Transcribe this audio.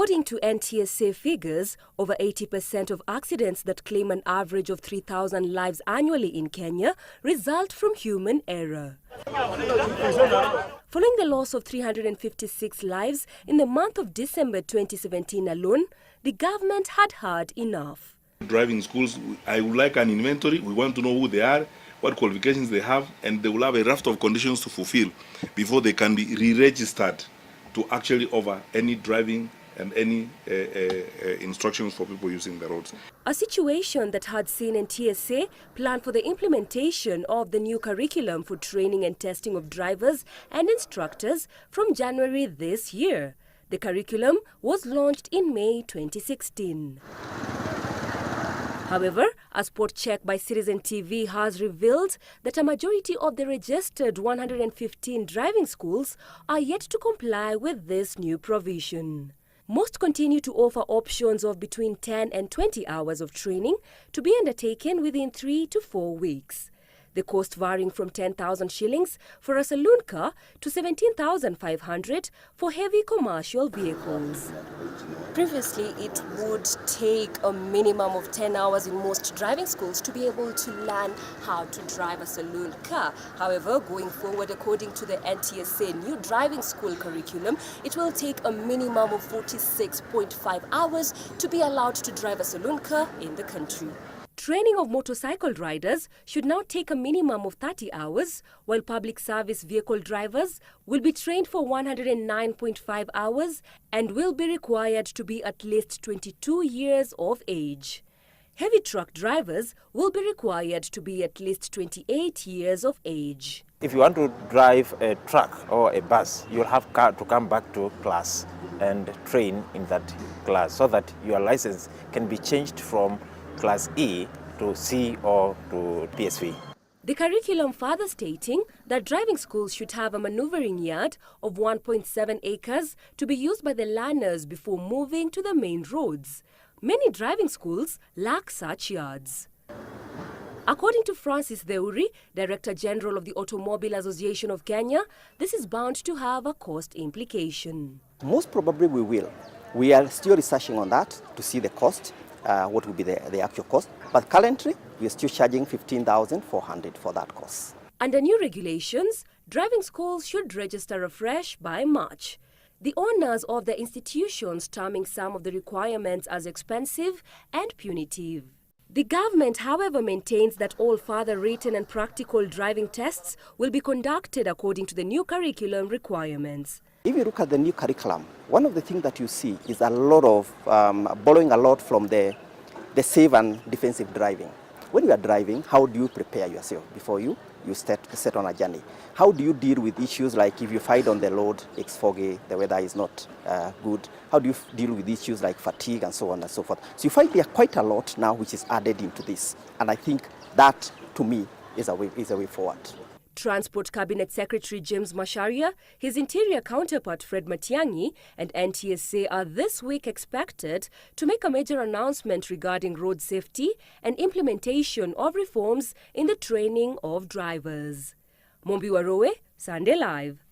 According to NTSA figures, over 80% of accidents that claim an average of 3,000 lives annually in Kenya result from human error. Following the loss of 356 lives in the month of December 2017 alone, the government had had enough. Driving schools, I would like an inventory. We want to know who they are, what qualifications they have, and they will have a raft of conditions to fulfill before they can be re-registered to actually offer any driving and any instructions for people using the roads. A situation that had seen NTSA plan for the implementation of the new curriculum for training and testing of drivers and instructors from January this year. The curriculum was launched in May 2016. However, a spot check by Citizen TV has revealed that a majority of the registered 115 driving schools are yet to comply with this new provision. Most continue to offer options of between 10 and 20 hours of training to be undertaken within 3 to 4 weeks. The cost varying from 10,000 shillings for a saloon car to 17,500 for heavy commercial vehicles. Previously, it would take a minimum of 10 hours in most driving schools to be able to learn how to drive a saloon car. However, going forward, according to the NTSA new driving school curriculum, it will take a minimum of 46.5 hours to be allowed to drive a saloon car in the country. Training of motorcycle riders should now take a minimum of 30 hours, while public service vehicle drivers will be trained for 109.5 hours and will be required to be at least 22 years of age. Heavy truck drivers will be required to be at least 28 years of age. If you want to drive a truck or a bus, you'll have to come back to class and train in that class so that your license can be changed from Class E to C or to PSV. The curriculum further stating that driving schools should have a maneuvering yard of 1.7 acres to be used by the learners before moving to the main roads. Many driving schools lack such yards. According to Francis Theuri, Director General of the Automobile Association of Kenya, this is bound to have a cost implication. Most probably we will. We are still researching on that to see the cost. What will be the actual cost. But currently, we are still charging 15,400 for that course. Under new regulations, driving schools should register afresh by March. The owners of the institutions terming some of the requirements as expensive and punitive. The government, however, maintains that all further written and practical driving tests will be conducted according to the new curriculum requirements. If you look at the new curriculum, one of the things that you see is a lot of borrowing a lot from the safe and defensive driving. When you are driving, how do you prepare yourself before you set on a journey? How do you deal with issues like if you find on the road, it's foggy, the weather is not good? How do you deal with issues like fatigue and so on and so forth? So you find there are quite a lot now which is added into this. And I think that, to me, is a way forward. Transport Cabinet Secretary James Macharia, his Interior counterpart Fred Matiang'i, and NTSA are this week expected to make a major announcement regarding road safety and implementation of reforms in the training of drivers. Mombi Warowe, Sunday Live.